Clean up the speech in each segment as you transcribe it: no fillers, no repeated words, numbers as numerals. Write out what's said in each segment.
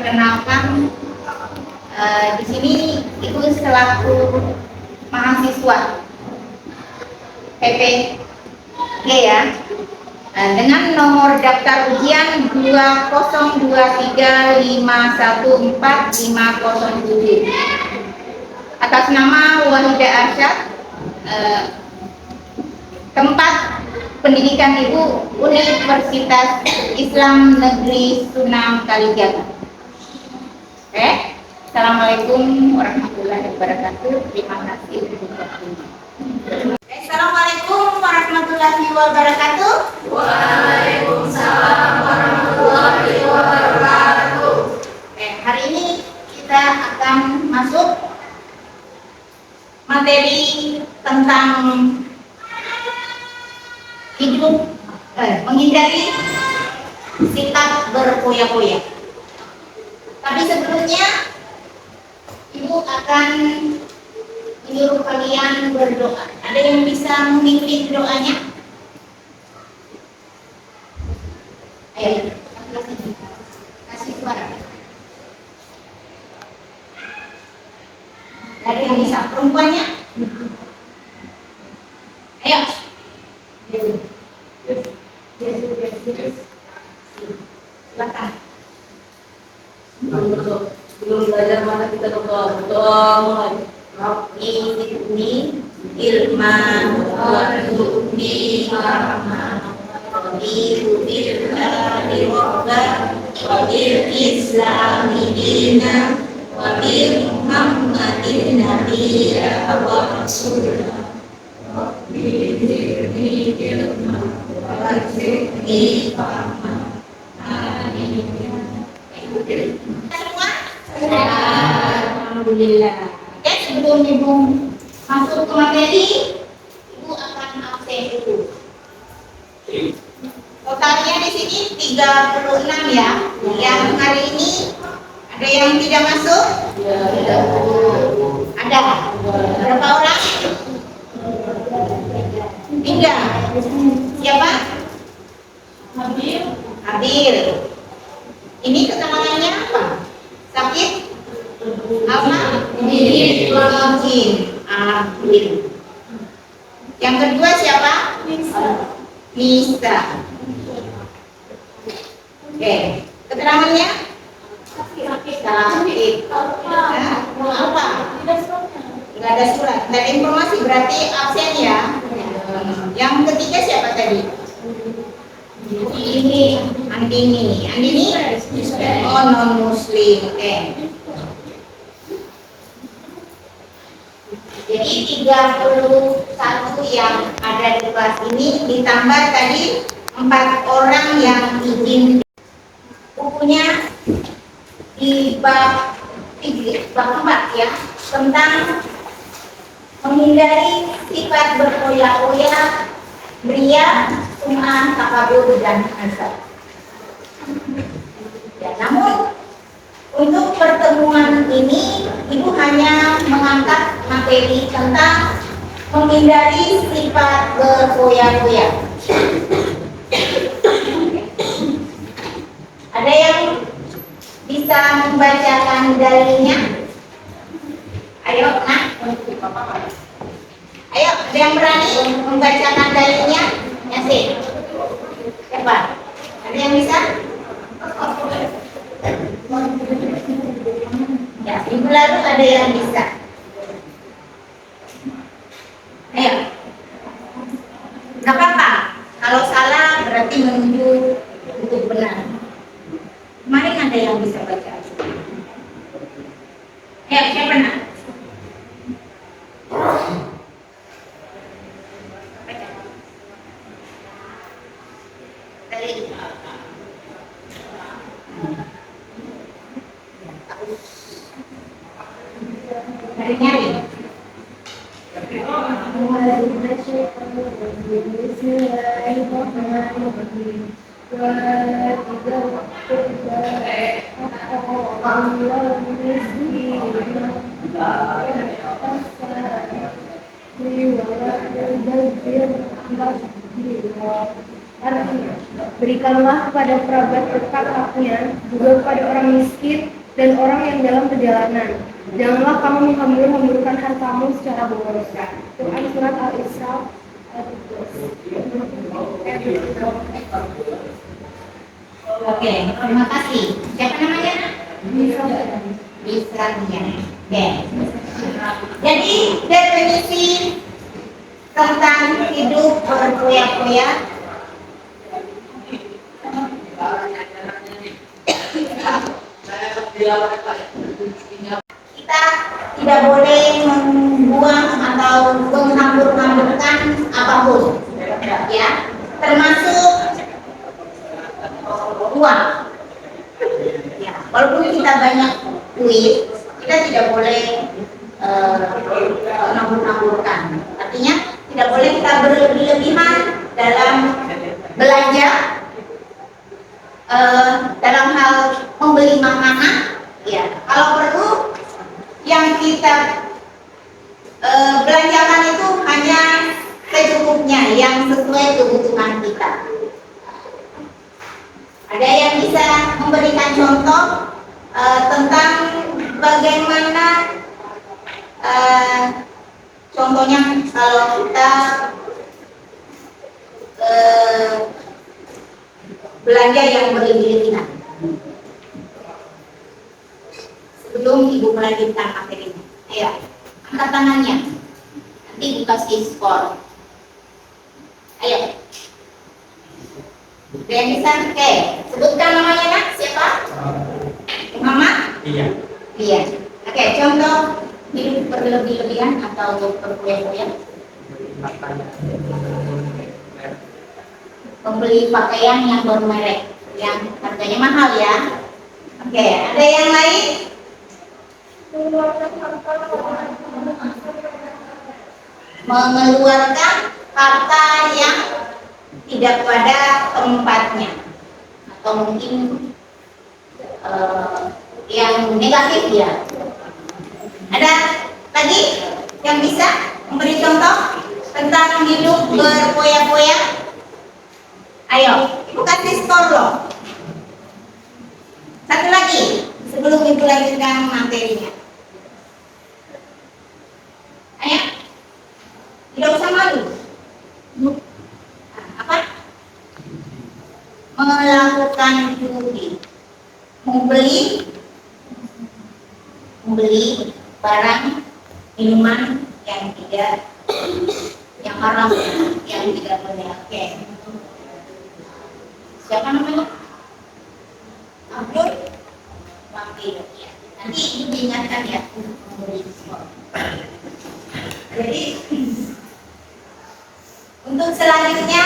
perkenalkan, di sini Ibu selaku mahasiswa PPG ya, dengan nomor daftar ujian 20235145507 atas nama Wahida Arsyad, tempat pendidikan Ibu Universitas Islam Negeri Sunan Kalijaga. Oke, Assalamualaikum warahmatullahi wabarakatuh. Terima kasih untuk waktunya. Assalamualaikum warahmatullahi wabarakatuh. Waalaikumsalam warahmatullahi wabarakatuh. Hari ini kita akan masuk materi tentang hidup, menghindari sikap berpoya-poya. Tapi sebelumnya Ibu akan menyuruh kalian berdoa. Ada yang bisa memimpin doanya? Ayo, kasih suara. Ada yang bisa? Perempuannya? Ayo. Silakan. Belum belajar mana kita berdoa mulai. Rabbi zidni ilman warzuqni rahmah raditu billahi rabban wa bil islami dinan wa bi muhammadin nabiyya wa rasulah. Rabbi zidni ilman warzuqni rahmah. Amin. Semua? Alhamdulillah. Oke, sebelum Ibu masuk ke materi, Ibu akan absen dulu. Totalnya di sini 36 ya. Yang hari ini ada yang tidak masuk? Ada. Berapa orang? 3. Siapa? Habil. Ini keterangannya apa? Sakit? Apa? Izin. Abil. Yang kedua siapa? Nisa. Oke. Keterangannya? Sakit. Apa? Nggak ada surat. Nggak ada informasi, berarti absen ya. Yang ketiga siapa tadi? Andini. Oh, non muslim. Oke. Jadi 31 yang ada di kelas ini ditambah tadi 4 orang yang izin. Bukunya di bab 4 ya, tentang menghindari sifat berpoya-poya, ria, sum'ah, takabur, dan hasad. Ya, namun untuk pertemuan ini Ibu hanya mengangkat materi tentang menghindari sifat berpoya-poya. Ada yang bisa membacakan dalilnya? Ayo, nah. Ayo, ada yang berani membacakan dalilnya? Yasir. Siapa? Ada yang bisa? Ya, minggu lalu ada yang bisa. Ayo. Gak apa-apa. Kalau salah berarti menuju untuk benar. Kemarin ada yang bisa baca. Ayo, siapa nak? Baca. Dalil. Nyari. Berikanlah kepada kerabat dekat haknya, juga kepada orang miskin dan orang yang dalam perjalanan. Janganlah kamu menghambur-hamburkan hartamu secara boros. Quran surat Al-Isra ayat 12. Oke, terima kasih. Siapa namanya? Bisrania. Oke. Jadi definisi tentang hidup berfoya-foya kita tidak boleh membuang atau menghambur-hamburkan apapun, ya, termasuk uang. Ya, walaupun kita banyak duit, kita tidak boleh menghambur-hamburkan. Artinya tidak boleh kita berlebihan dalam belanja, dalam hal membeli makanan. Ya, kalau perlu yang kita belanjakan itu hanya secukupnya, yang sesuai kebutuhan kita. Ada yang bisa memberikan contoh tentang bagaimana contohnya kalau kita belanja yang berlebihan. Sebelum Ibu melanjutkan materinya, ayo angkat tangannya, nanti dikasih skor. Ayo, ada yang bisa? Oke, sebutkan namanya nak, siapa? Muhammad? Iya. Iya. Oke, contoh hidup berlebih-lebihan atau berfoya-foya. Membeli pakaian yang bermerek, yang harganya mahal ya. Oke, ada yang lain? Mengeluarkan harta yang tidak pada tempatnya, atau mungkin yang negatif ya. Ada lagi yang bisa memberi contoh tentang hidup berfoya-foya? Ayo, Ibu kasih skor loh. Satu lagi sebelum Ibu lanjutkan materinya. Ayo, tidak usah malu. Apa? Melakukan judi, membeli barang minuman yang tidak, yang haram, yang tidak boleh. Oke. Siapa namanya? Abdul Wakil. Ya. Nanti itu diingatkan ya untuk memberi skor. Jadi untuk selanjutnya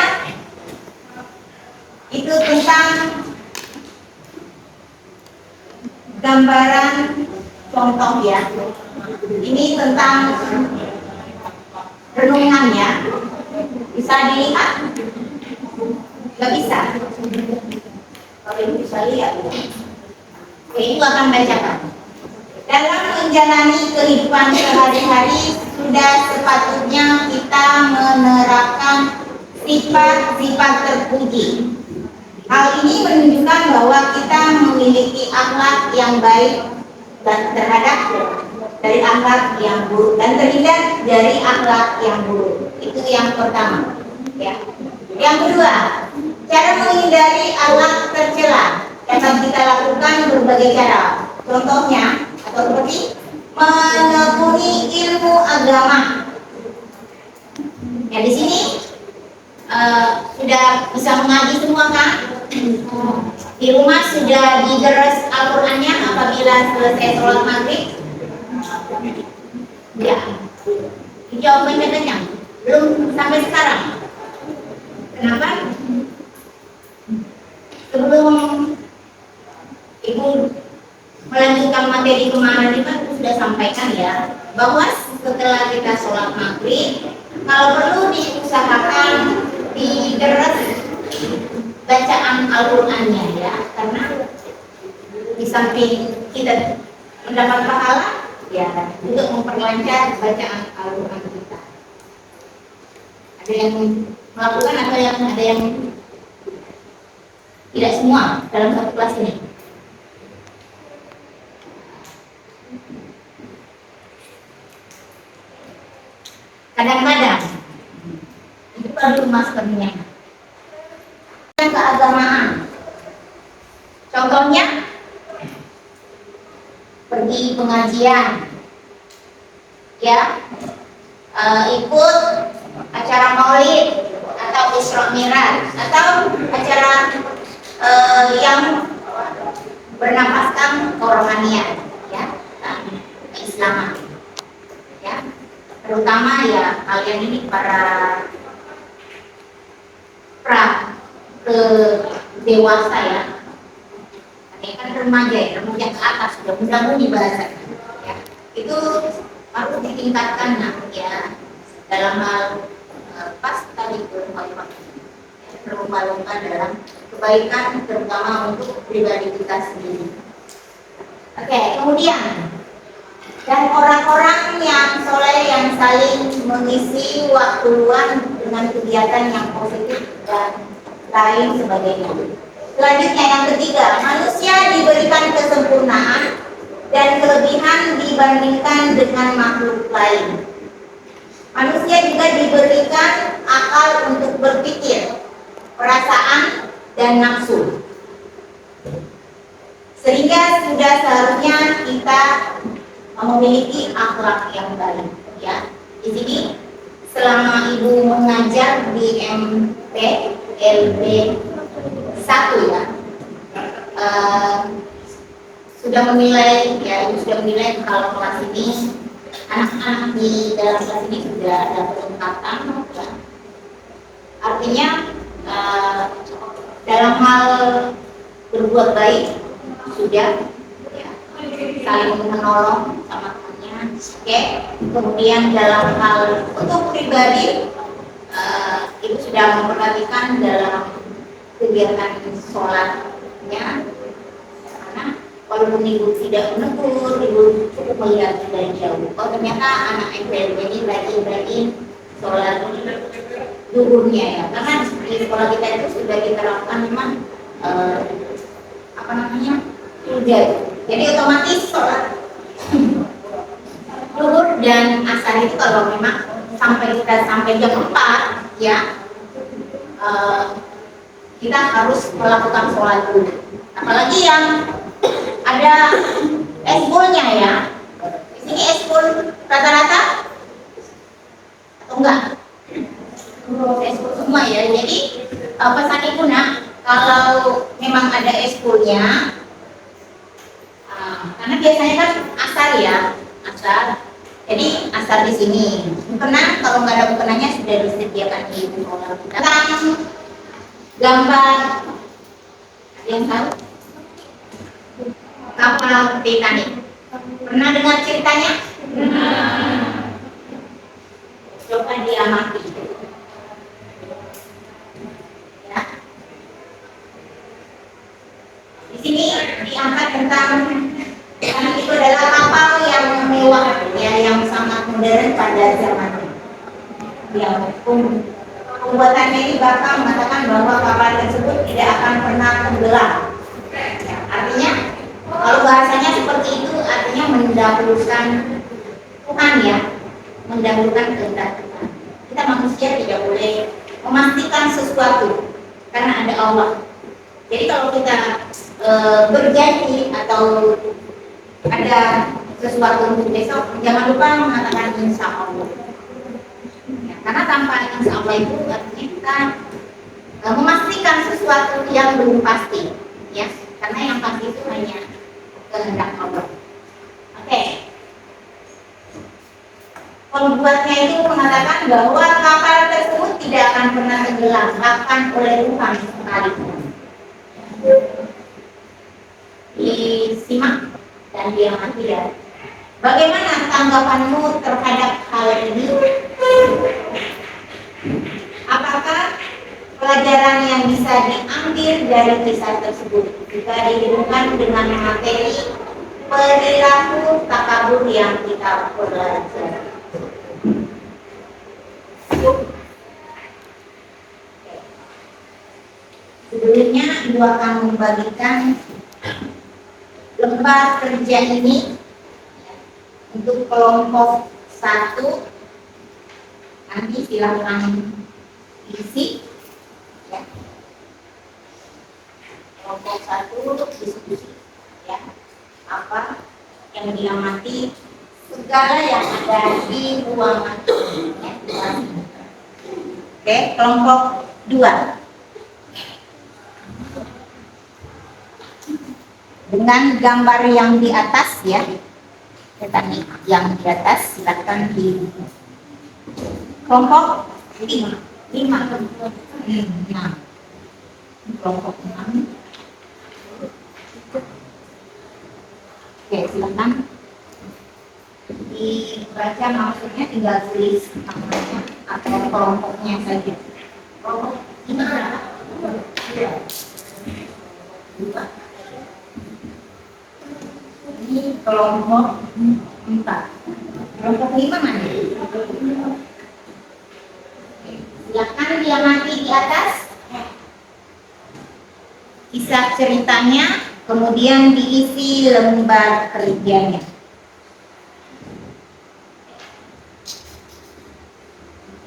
itu tentang gambaran contoh ya. Ini tentang renungan ya. Bisa dilihat? Nggak bisa. Kalau Ibu bisa lihat. Oke, Ibu akan bacakan. Dalam menjalani kehidupan sehari-hari sudah sepatutnya kita menerapkan sifat-sifat terpuji. Hal ini menunjukkan bahwa kita memiliki akhlak yang baik dan terhadap dari akhlak yang buruk dan terhindar dari akhlak yang buruk. Itu yang pertama. Ya. Yang kedua, cara menghindari akhlak tercela dapat kita lakukan berbagai cara. Contohnya atau seperti menekuni ilmu agama. Ya, di sini sudah bisa mengaji semua kan? Di rumah sudah digeras Al-Qur'annya apabila selesai sholat maghrib? Ya. Jawabannya kenyang. Belum sampai sekarang. Kenapa? Sebelum Ibu melanjutkan materi kemarin itu sudah sampaikan ya, bahwa setelah kita sholat maghrib, kalau perlu diusahakan digeras bacaan Al-Qur'annya ya, karena di samping kita mendapat pahala ya, untuk memperlancar bacaan Al-Qur'an kita. Ada yang melakukan atau ada yang tidak semua dalam satu kelas ini? Kadang-kadang itu perlu maskernya. Keagamaan. Contohnya pergi pengajian, ya, ikut acara maulid atau Isra Mi'raj atau acara yang bernafaskan kerohanian, ya, keislaman, ya, terutama ya kalian ini para ke dewasa ya, ini kan remaja ya, remaja ke atas sudah muda-mudi bahasa, ya, itu harus ditingkatkan nah, ya, dalam hal pas tadi berlomba-lomba dalam kebaikan terutama untuk pribadi kita sendiri. Oke, kemudian dan orang-orang yang soleh yang saling mengisi waktu luang dengan kegiatan yang positif dan lain sebagainya. Selanjutnya yang ketiga, manusia diberikan kesempurnaan dan kelebihan dibandingkan dengan makhluk lain. Manusia juga diberikan akal untuk berpikir, perasaan, dan nafsu. Sehingga sudah seharusnya kita memiliki akhlak yang baik, ya. Di sini selama ibu mengajar di MPLB 1 ya, sudah menilai ya, ibu sudah menilai kalau kelas ini anak-anak di dalam kelas ini sudah ada peningkatan, ya. Artinya dalam hal berbuat baik sudah ya, saling menolong sama temannya, oke. Kemudian dalam hal untuk pribadi ibu sudah memperhatikan dalam kegiatan sholatnya, karena walaupun ibu tidak menegur, ibu cukup melihat dari jauh. Oh ternyata anak MPLB ini rajin-rajin sholat duhurnya ya, karena di sekolah kita itu sudah kita lakukan memang apa namanya udah, jadi otomatis sholat duhur dan asar itu kalau memang sampai jam 4 ya, kita harus melakukan sholat dulu. Apalagi yang ada eskul-nya ya, di sini eskul rata-rata atau enggak? Eskul semua ya. Jadi pesan ibu nak, kalau memang ada eskulnya, karena biasanya kan asar ya, asar. Jadi asar di sini. Mukena, kalau nggak ada mukenanya sudah disediakan di sekolah kita. Gambar, ada yang tahu? Kapal Titanic. Pernah dengar ceritanya? Coba diamati. Ya. Di sini diangkat tentang karena itu adalah kapal yang mewah ya, yang sangat modern pada zaman yang pembuatannya ini bakal mengatakan bahwa kapal tersebut tidak akan pernah tenggelam. Ya, artinya kalau bahasanya seperti itu artinya mendahulukan Tuhan ya, mendahulukan kehendak Tuhan. Kita manusia tidak boleh memastikan sesuatu karena ada Allah. Jadi kalau kita berjanji atau ada sesuatu untuk besok, jangan lupa mengatakan insya Allah. Ya, karena tanpa insya Allah itu artinya kita memastikan sesuatu yang belum pasti, ya. Karena yang pasti itu hanya kehendak Allah. Oke. Pembuatnya itu mengatakan bahwa kapal tersebut tidak akan pernah tenggelam, bahkan oleh Tuhan sekalipun. Disimak dan diamati ya. Bagaimana tanggapanmu terhadap hal ini? Apakah pelajaran yang bisa diambil dari kisah tersebut jika dihubungkan dengan materi perilaku takabur yang kita pelajari? Sebelumnya Ibu akan membagikan lembar kerja ini Untuk kelompok 1 nanti silakan isi ya. Kelompok 1 diskusi ya. Apa yang diamati segala yang ada di ruangan ya. Oke, kelompok 2 dengan gambar yang di atas ya. Tadi yang di atas silakan di kelompok 5 nah kelompok 6. Oke, silakan dibaca, maksudnya tinggal tulis namanya atau kelompoknya saja. Kelompok 5 berapa? 2. Ini kelompok 4. Kelompok 5 mana? Silakan diamati di atas kisah ceritanya, kemudian diisi lembar kerjanya.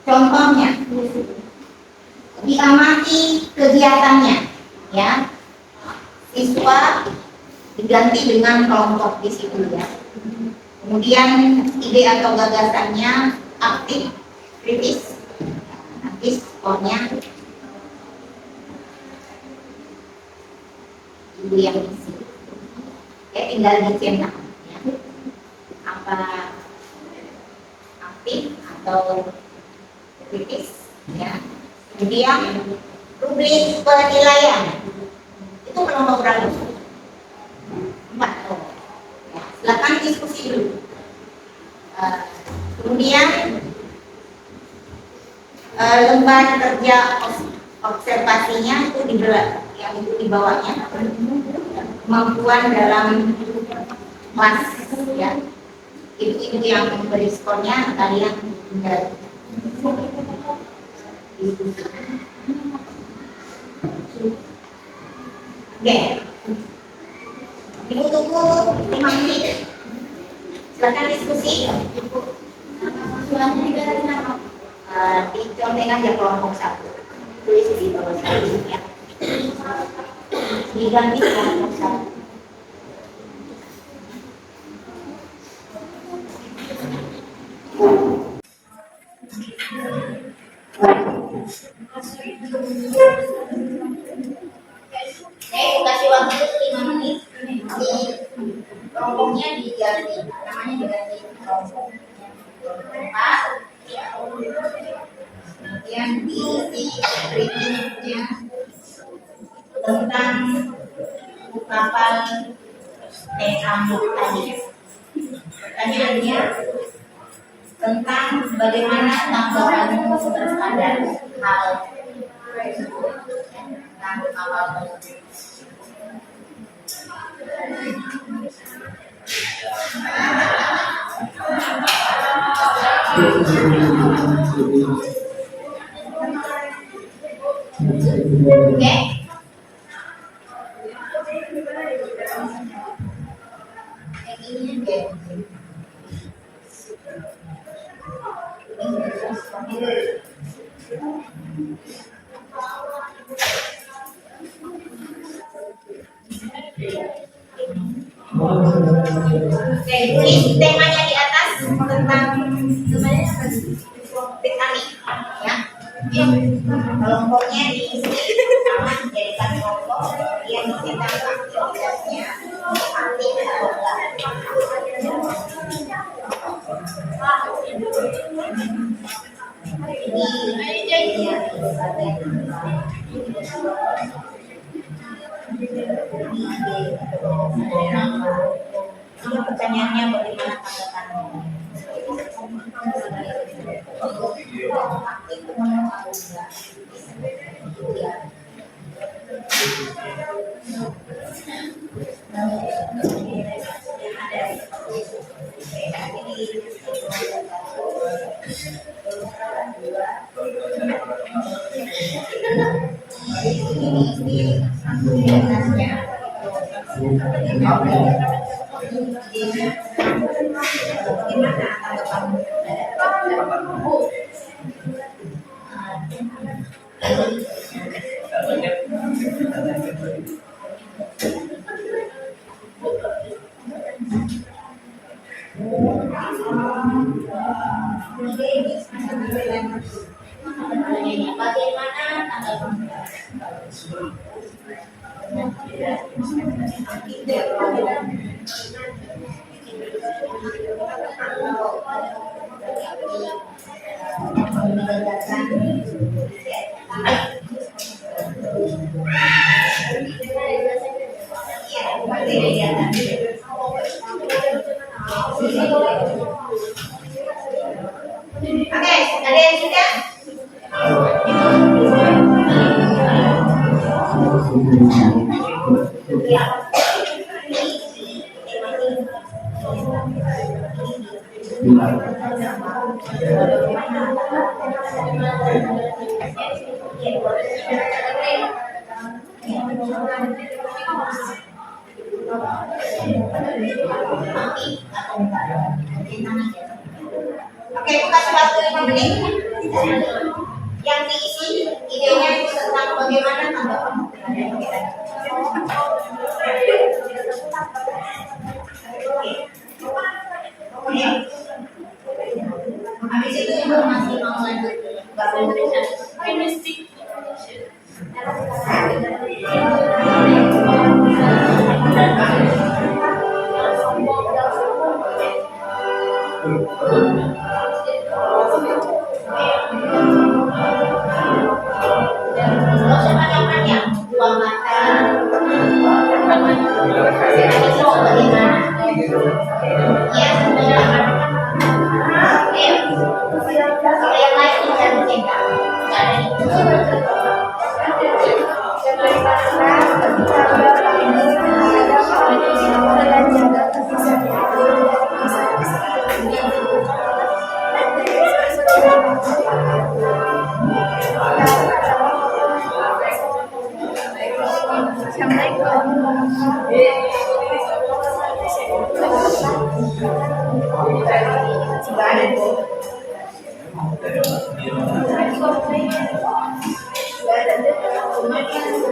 Contohnya, diamati kegiatannya, ya. Siswa diganti dengan kelompok di situ ya. Kemudian ide atau gagasannya aktif, kritis, nanti skornya ibu yang isi. Ya, tinggal dicetak ya. Apa aktif atau kritis ya. Kemudian rubrik penilaian itu kelompok berapa? 4. Ya, silakan diskusi dulu. Kemudian lembar kerja observasinya itu yang itu di bawahnya kemampuan dalam kelas ya. Itu yang memberi skornya, kalian tinggal diskusi. Oke. Ibu tunggu 5 menit. Silakan diskusi. Dicontohkan aja kelompok 1. Tulis di bawah sini ya. Diganti kelompok 1. Kasih waktu 5 menit. Di kelompoknya diganti, namanya diganti kelompok 4. Kemudian diisi berikutnya tentang ungkapan Teamu tadi. Pertanyaannya tentang bagaimana tanggapanmu terhadap hal tersebut, tentang hal tersebut. Oke. Oke, tulis temanya di atas tentang teknik ya. Kelompoknya diisi sama dijadikan kelompok yang dicetak aktivitasnya aktif atau ini pertanyaannya bagaimana tanggapanmu? Bagaimana tanggal Oke, ada yang sudah? Oke, buka waktu 5 menit. Yang diisi idenya itu tentang bagaimana tanggapan. Habis itu informasi mau lanjut bahasa Indonesia. Buang mata. Bagaimana? Ya, kalau yang lain bisa dicengkak.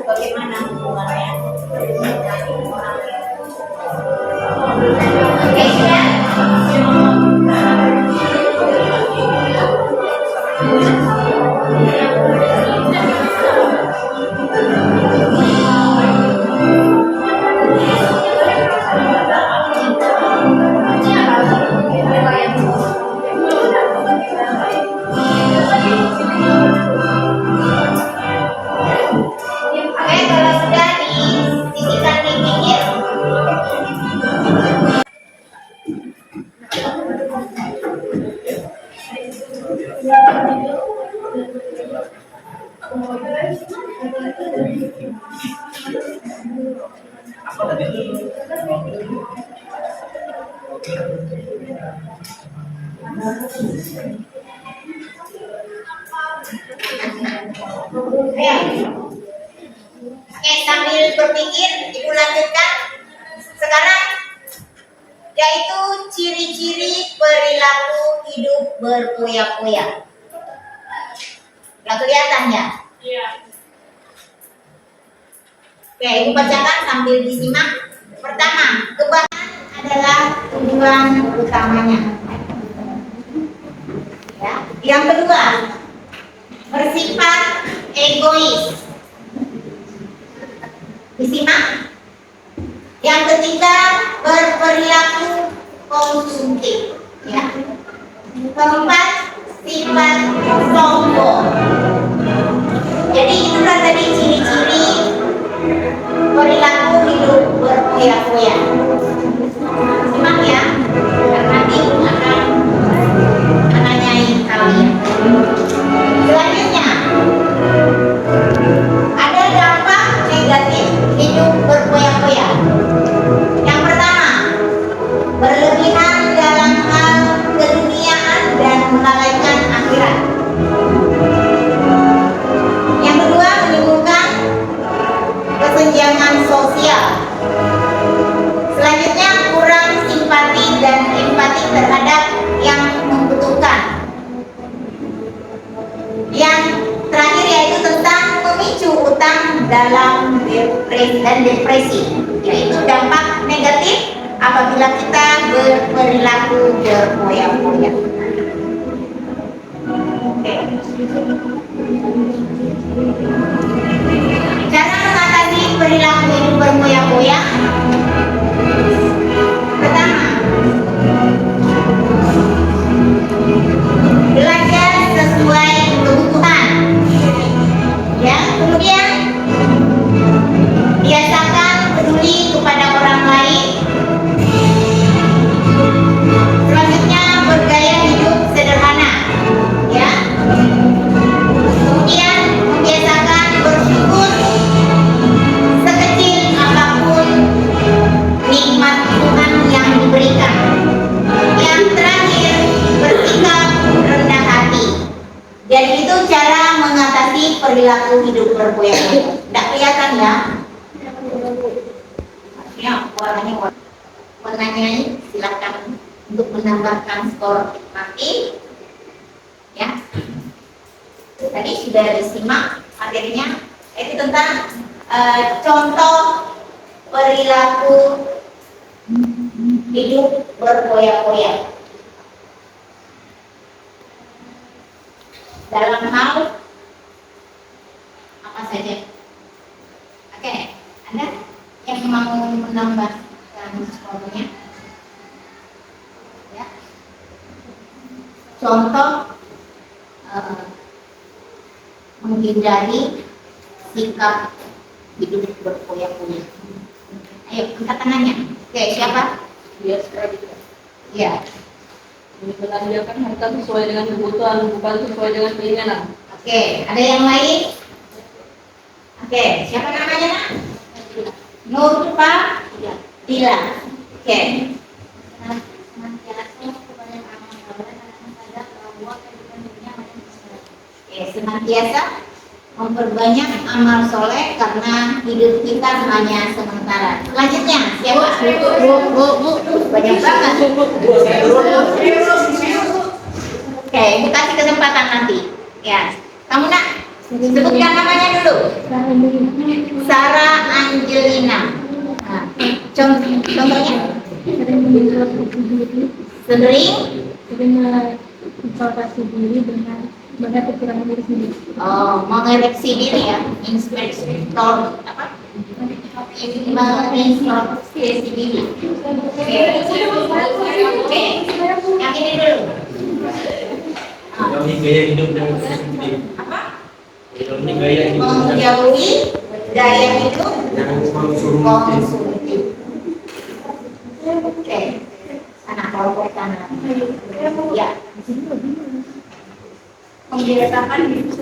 Bagaimana hubungannya? Oke, sudah? Oke, kalau sudah disisihkan di pinggir. Oke, sambil berpikir, Ibu lanjutkan. Sekarang, yaitu ciri-ciri perilaku hidup berpoya-poya. Gak kelihatan ya? Iya. Oke, Ibu bacakan sambil disimak. Pertama, kebahagiaan adalah tujuan utamanya. Ya. Yang kedua, bersifat egois. Disimak. Yang ketiga, berperilaku konsumtif. Ya. Keempat, sifat sombong. Jadi itulah tadi ciri-ciri perilaku hidup berpoya-poya. Simak ya, karena nanti akan menanyai kalian. Selanjutnya, ada dampak negatif hidup berpoya-poya. Yang pertama, berlebihan dalam hal keduniaan dan melalaikan akhirat. Yang kedua, menimbulkan kesenjangan sosial. Selanjutnya, kurang simpati dan empati terhadap yang membutuhkan. Yang terakhir yaitu tentang memicu utang dalam depresi dan depresi, yaitu dampak negatif apabila kita berperilaku berpoya-poya. Oke. Cara mengatasi perilaku hidup berpoya-poya. Pertama, belajar sesuai kebutuhan. Ya, kemudian biasakan peduli kepada orang lain. Selanjutnya bergaya hidup sederhana. Ya. Kemudian membiasakan bersyukur sekecil apapun nikmat Tuhan yang diberikan. Yang terakhir, bersikap rendah hati. Jadi itu cara mengatasi perilaku hidup berpoya-poya. Tidak kelihatan ya? Ya, warnanya ini silakan untuk menambahkan skor nanti. Ya. Tadi sudah disimak materinya, itu tentang contoh perilaku hidup berpoya-poya dalam hal apa saja. Oke, ada yang mau menambahkan skornya? Ya. Contoh menghindari sikap hidup berpoya-poya. Ayo, angkat tangannya. Oke, siapa? Dia sekali. Ya. Membelanjakan harta sesuai dengan kebutuhan, bukan sesuai dengan keinginan. Oke, ada yang lain? Oke, siapa namanya, Nak? Nur Dila. Oke. Senantiasa memperbanyak amal soleh karena hidup kita hanya sementara. Selanjutnya, siapa? Bu, banyak banget. Oke, ibu kasih kesempatan nanti. Ya, kamu Nak, sebutkan namanya dulu. Sarah Angelina. Nah, contohnya? Sering mengevaluasi diri dengan melihat kekurangan diri sendiri. Oh, mengoreksi diri ya, inspektor apa? Mengintrospeksi diri. Oke, yang ini dulu. Ini gaya hidup yang sendiri. Apa? Ini gaya hidup Menjauhi gaya hidup yang konsumtif. konsumtif. Oke, anak kelompok kanan. Ya. Membiasakan hidup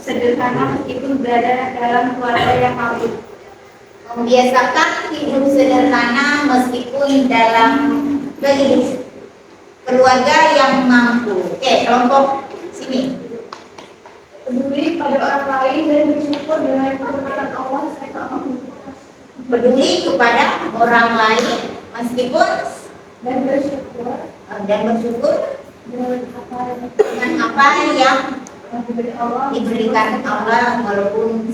sederhana meskipun berada dalam keluarga yang mampu. Membiasakan hidup sederhana meskipun dalam keluarga yang mampu. Oke, kelompok sini. Peduli pada orang lain dan bersyukur dengan kenikmatan Allah serta Allah. Peduli kepada orang lain meskipun Dan bersyukur dengan apa yang yang diberi Allah. diberikan Allah walaupun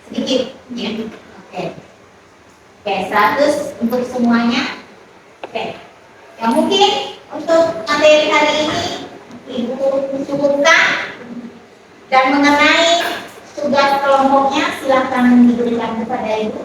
sedikit ya. Oke. Oke, 100 untuk semuanya. Oke. Ya mungkin untuk materi hari ini Ibu cukupkan, dan mengenai tugas kelompoknya silakan diberikan kepada Ibu.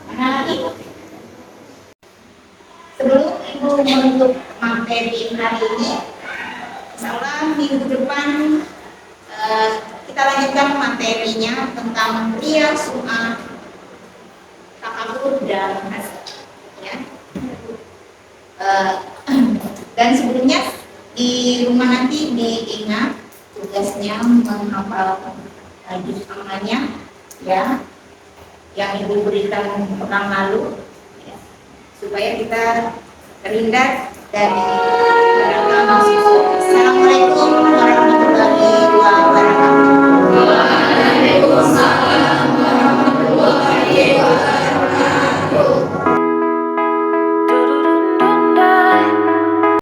Mana lagi? Sebelum Ibu menutup materi hari ini, insyaallah minggu depan kita lanjutkan materinya tentang riyadhus shalihin, takabur dan hasad. Ya. Dan sebelumnya di rumah nanti diingat tugasnya menghafal juz amalnya ya, yang Ibu berikan pekan lalu ya, supaya kita terhindar dari neraka masuk surga.